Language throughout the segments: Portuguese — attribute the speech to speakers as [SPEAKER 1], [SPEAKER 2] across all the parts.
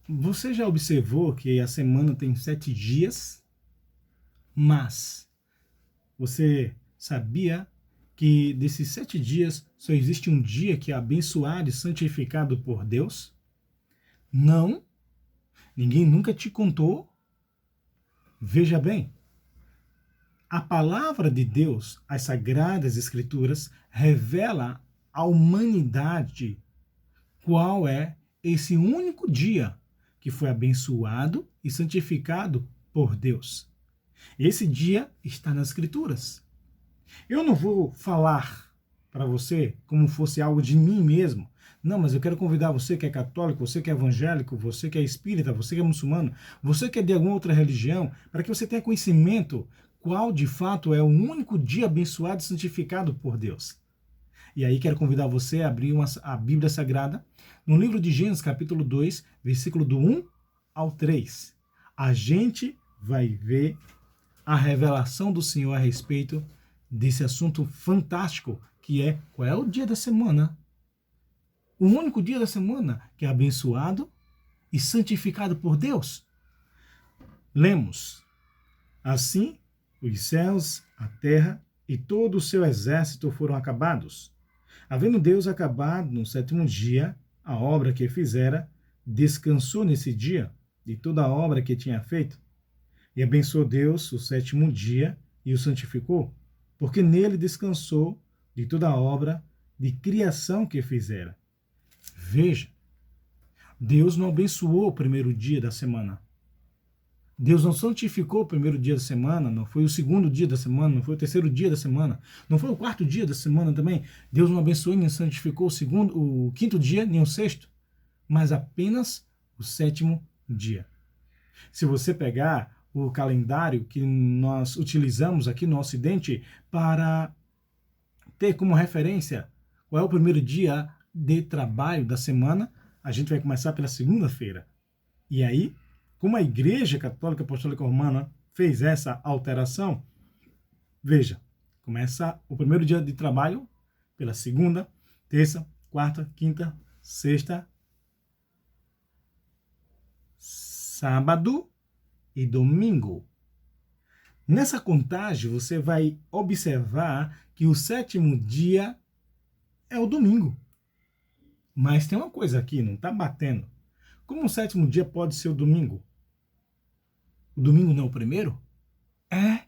[SPEAKER 1] Você já observou que a semana tem 7 dias? Mas você sabia que desses 7 dias só existe um dia que é abençoado e santificado por Deus? Não? Ninguém nunca te contou? Veja bem, a palavra de Deus, as sagradas escrituras, revela à humanidade qual é esse único dia que foi abençoado e santificado por Deus. Esse dia está nas escrituras. Eu não vou falar para você como fosse algo de mim mesmo. Não, mas eu quero convidar você que é católico, você que é evangélico, você que é espírita, você que é muçulmano, você que é de alguma outra religião, para que você tenha conhecimento qual de fato é o único dia abençoado e santificado por Deus. E aí quero convidar você a abrir a Bíblia Sagrada no livro de Gênesis, capítulo 2, versículo do 1 ao 3. A gente vai ver a revelação do Senhor a respeito desse assunto fantástico que é qual é o dia da semana. O único dia da semana que é abençoado e santificado por Deus. Lemos: assim os céus, a terra e todo o seu exército foram acabados. Havendo Deus acabado no sétimo dia a obra que fizera, descansou nesse dia de toda a obra que tinha feito. E abençoou Deus o sétimo dia e o santificou, porque nele descansou de toda a obra de criação que fizera. Veja, Deus não abençoou o primeiro dia da semana. Deus não santificou o primeiro dia da semana, não foi o segundo dia da semana, não foi o terceiro dia da semana, não foi o quarto dia da semana também. Deus não abençoou nem santificou o quinto dia, nem o sexto, mas apenas o sétimo dia. Se você pegar o calendário que nós utilizamos aqui no Ocidente para ter como referência qual é o primeiro dia de trabalho da semana, a gente vai começar pela segunda-feira. E aí, como a Igreja Católica Apostólica Romana fez essa alteração, veja, começa o primeiro dia de trabalho pela segunda, terça, quarta, quinta, sexta, sábado e domingo. Nessa contagem, você vai observar que o sétimo dia é o domingo. Mas tem uma coisa aqui, não está batendo. Como o sétimo dia pode ser o domingo? O domingo não é o primeiro? É.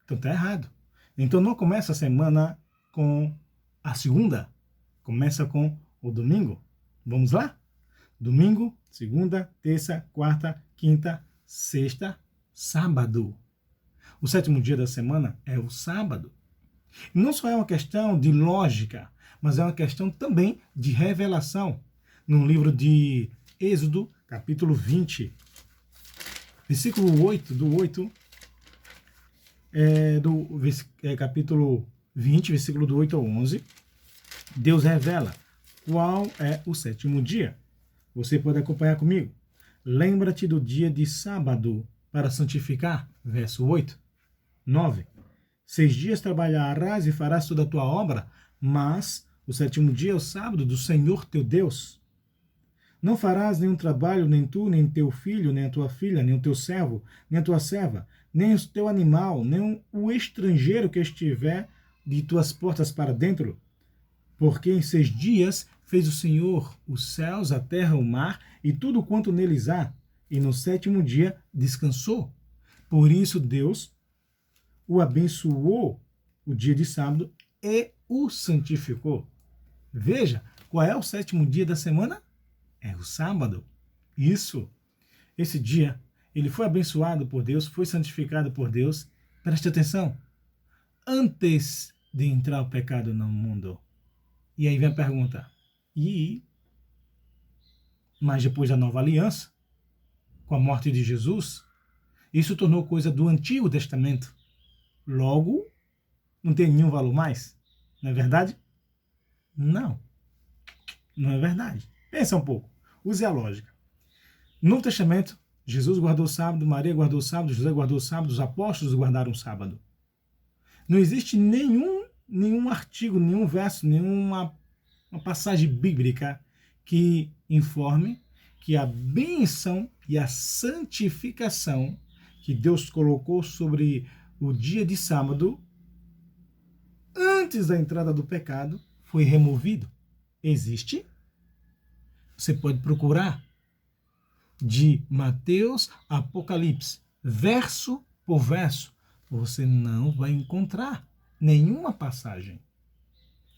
[SPEAKER 1] Então está errado. Então não começa a semana com a segunda. Começa com o domingo. Vamos lá? Domingo, segunda, terça, quarta, quinta, sexta, sábado. O sétimo dia da semana é o sábado. E não só é uma questão de lógica, mas é uma questão também de revelação. No livro de Êxodo, capítulo 20, versículo 8, capítulo 20, versículo do 8 ao 11, Deus revela qual é o sétimo dia. Você pode acompanhar comigo. Lembra-te do dia de sábado para santificar, verso 8. 9. 6 dias trabalharás e farás toda a tua obra, mas o sétimo dia é o sábado do Senhor teu Deus. Não farás nenhum trabalho, nem tu, nem teu filho, nem a tua filha, nem o teu servo, nem a tua serva, nem o teu animal, nem o estrangeiro que estiver de tuas portas para dentro. Porque em 6 dias fez o Senhor os céus, a terra, o mar e tudo quanto neles há, e no sétimo dia descansou. Por isso Deus o abençoou o dia de sábado e o santificou. Veja, qual é o sétimo dia da semana? É o sábado. Isso. Esse dia, ele foi abençoado por Deus, foi santificado por Deus. Preste atenção. Antes de entrar o pecado no mundo. E aí vem a pergunta. Mas depois da nova aliança, com a morte de Jesus, isso tornou coisa do Antigo Testamento. Logo, não tem nenhum valor mais. Não é verdade? Não. Não é verdade. Pensa um pouco. Use a lógica. No Novo Testamento, Jesus guardou o sábado, Maria guardou o sábado, José guardou o sábado, os apóstolos guardaram o sábado. Não existe nenhum artigo, nenhum verso, nenhuma uma passagem bíblica que informe que a bênção e a santificação que Deus colocou sobre o dia de sábado, antes da entrada do pecado, foi removido. Existe? Você pode procurar de Mateus a Apocalipse, verso por verso. Você não vai encontrar nenhuma passagem.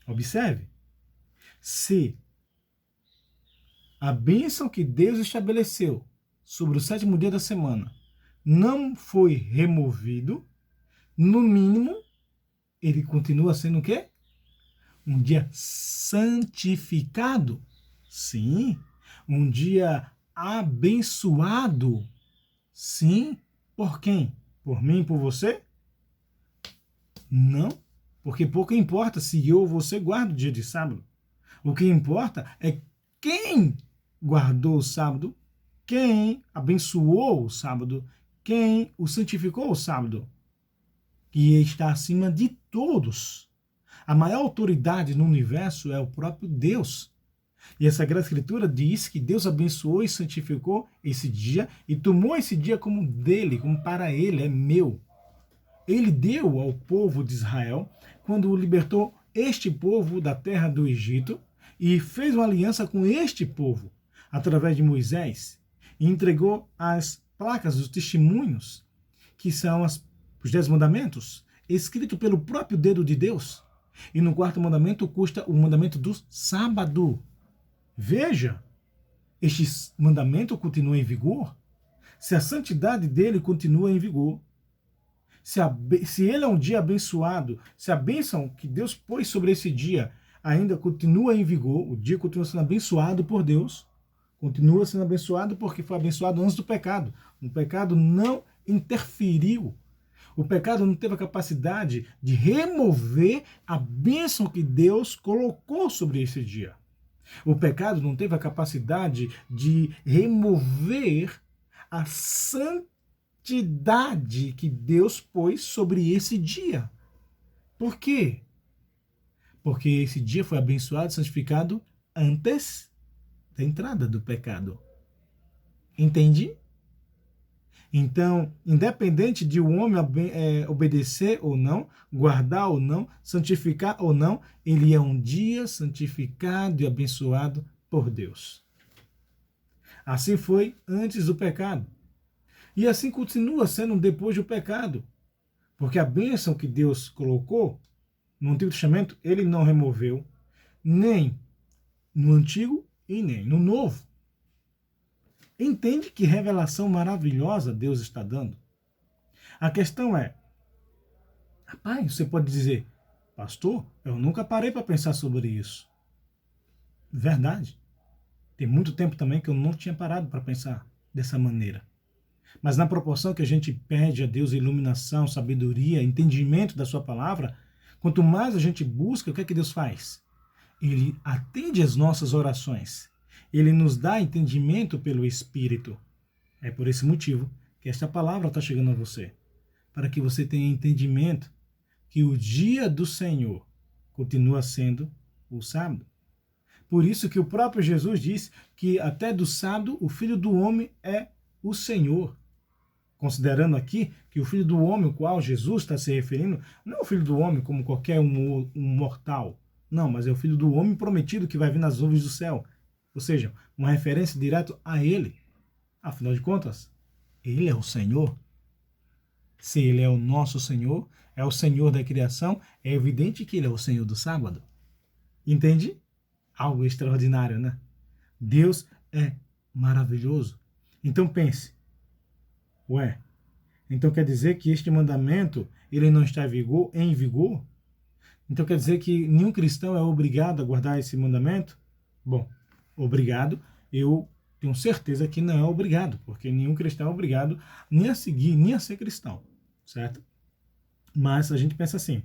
[SPEAKER 1] Observe. Se a bênção que Deus estabeleceu sobre o sétimo dia da semana não foi removido, no mínimo, ele continua sendo o quê? Um dia santificado. Sim. Um dia abençoado. Sim. Por quem? Por mim e por você? Não. Porque pouco importa se eu ou você guarda o dia de sábado. O que importa é quem guardou o sábado, quem abençoou o sábado, quem o santificou o sábado. E está acima de todos. A maior autoridade no universo é o próprio Deus. E a Sagrada Escritura diz que Deus abençoou e santificou esse dia e tomou esse dia como dele, como para ele, é meu. Ele deu ao povo de Israel quando libertou este povo da terra do Egito e fez uma aliança com este povo através de Moisés e entregou as placas dos testemunhos, que são os 10 mandamentos, escrito pelo próprio dedo de Deus. E no quarto mandamento consta o mandamento do sábado. Veja, este mandamento continua em vigor. Se a santidade dele continua em vigor, se ele é um dia abençoado, se a bênção que Deus pôs sobre esse dia ainda continua em vigor, o dia continua sendo abençoado por Deus, continua sendo abençoado porque foi abençoado antes do pecado. O pecado não interferiu. O pecado não teve a capacidade de remover a bênção que Deus colocou sobre esse dia. O pecado não teve a capacidade de remover a santidade que Deus pôs sobre esse dia. Por quê? Porque esse dia foi abençoado e santificado antes da entrada do pecado. Entende? Então, independente de o homem obedecer ou não, guardar ou não, santificar ou não, ele é um dia santificado e abençoado por Deus. Assim foi antes do pecado. E assim continua sendo depois do pecado. Porque a bênção que Deus colocou no Antigo Testamento, ele não removeu, nem no Antigo e nem no Novo. Entende que revelação maravilhosa Deus está dando? A questão é, rapaz, você pode dizer, pastor, eu nunca parei para pensar sobre isso. Verdade. Tem muito tempo também que eu não tinha parado para pensar dessa maneira. Mas na proporção que a gente pede a Deus iluminação, sabedoria, entendimento da sua palavra, quanto mais a gente busca, o que é que Deus faz? Ele atende às nossas orações. Ele nos dá entendimento pelo Espírito. É por esse motivo que esta palavra está chegando a você. Para que você tenha entendimento que o dia do Senhor continua sendo o sábado. Por isso que o próprio Jesus disse que até do sábado o Filho do Homem é o Senhor. Considerando aqui que o Filho do Homem, ao qual Jesus está se referindo, não é o Filho do Homem como qualquer um mortal. Não, mas é o Filho do Homem prometido que vai vir nas nuvens do céu. Ou seja, uma referência direta a ele. Afinal de contas, ele é o Senhor. Se ele é o nosso Senhor, é o Senhor da criação, é evidente que ele é o Senhor do sábado. Entende? Algo extraordinário, né? Deus é maravilhoso. Então pense, ué, então quer dizer que este mandamento ele não está em vigor? Então quer dizer que nenhum cristão é obrigado a guardar esse mandamento? Bom, obrigado, eu tenho certeza que não é obrigado, porque nenhum cristão é obrigado nem a seguir, nem a ser cristão, certo? Mas a gente pensa assim,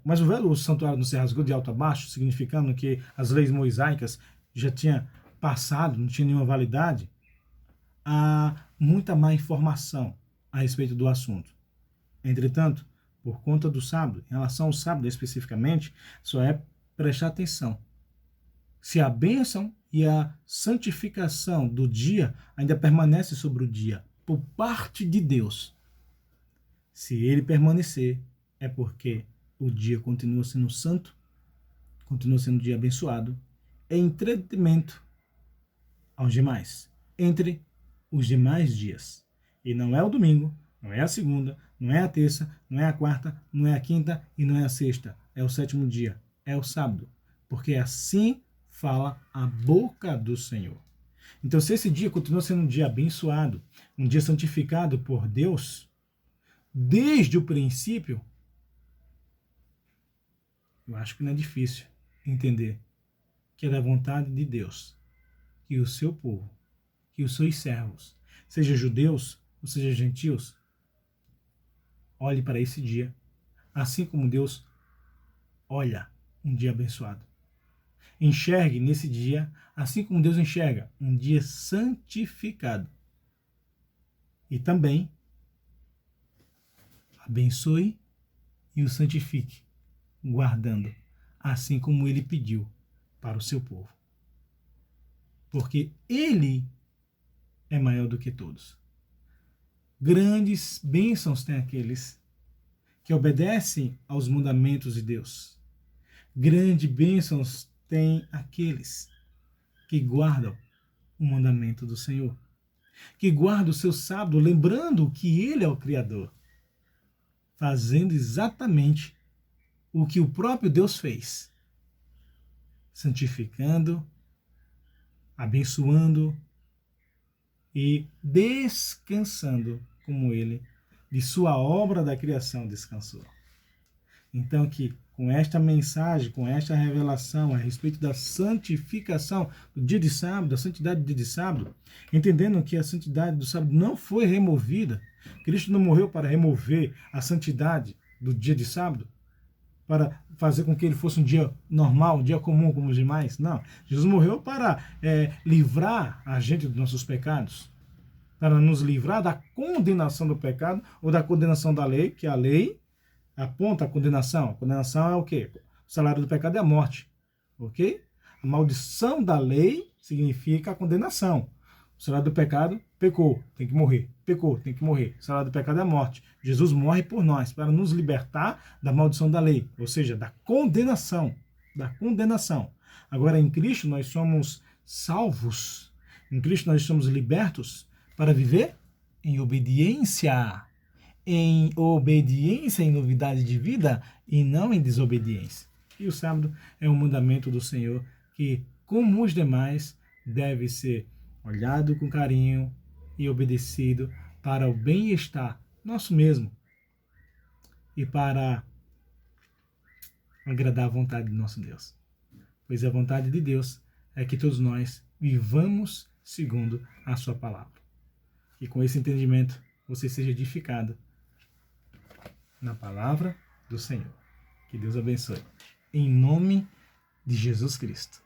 [SPEAKER 1] mas o velho santuário não se rasgou de alto a baixo, significando que as leis mosaicas já tinham passado, não tinha nenhuma validade? Há muita má informação a respeito do assunto. Entretanto, por conta do sábado, em relação ao sábado especificamente, só é prestar atenção. Se a bênção e a santificação do dia ainda permanece sobre o dia, por parte de Deus. Se ele permanecer, é porque o dia continua sendo santo, continua sendo um dia abençoado, é entretenimento aos demais, entre os demais dias. E não é o domingo, não é a segunda, não é a terça, não é a quarta, não é a quinta e não é a sexta. É o sétimo dia, é o sábado. Porque assim fala a boca do Senhor. Então, se esse dia continua sendo um dia abençoado, um dia santificado por Deus, desde o princípio, eu acho que não é difícil entender que é da vontade de Deus que o seu povo, que os seus servos, seja judeus ou seja gentios, olhe para esse dia, assim como Deus olha um dia abençoado. Enxergue nesse dia, assim como Deus enxerga, um dia santificado. E também abençoe e o santifique, guardando, assim como ele pediu para o seu povo. Porque ele é maior do que todos. Grandes bênçãos têm aqueles que obedecem aos mandamentos de Deus. Grandes bênçãos têm aqueles que guardam o mandamento do Senhor, que guardam o seu sábado, lembrando que Ele é o Criador, fazendo exatamente o que o próprio Deus fez, santificando, abençoando e descansando como Ele de sua obra da criação descansou. Então que com esta mensagem, com esta revelação a respeito da santificação do dia de sábado, da santidade do dia de sábado, entendendo que a santidade do sábado não foi removida, Cristo não morreu para remover a santidade do dia de sábado, para fazer com que ele fosse um dia normal, um dia comum como os demais. Não, Jesus morreu para livrar a gente dos nossos pecados, para nos livrar da condenação do pecado ou da condenação da lei, que a lei aponta a condenação. A condenação é o quê? O salário do pecado é a morte. Ok? A maldição da lei significa a condenação. O salário do pecado, pecou, tem que morrer. Pecou, tem que morrer. O salário do pecado é a morte. Jesus morre por nós, para nos libertar da maldição da lei, ou seja, da condenação. Da condenação. Agora, em Cristo, nós somos salvos. Em Cristo, nós somos libertos para viver em obediência. Em obediência, em novidade de vida e não em desobediência. E o sábado é um mandamento do Senhor que, como os demais, deve ser olhado com carinho e obedecido para o bem-estar nosso mesmo e para agradar a vontade do nosso Deus. Pois a vontade de Deus é que todos nós vivamos segundo a sua palavra. E com esse entendimento, você seja edificado na palavra do Senhor. Que Deus abençoe. Em nome de Jesus Cristo.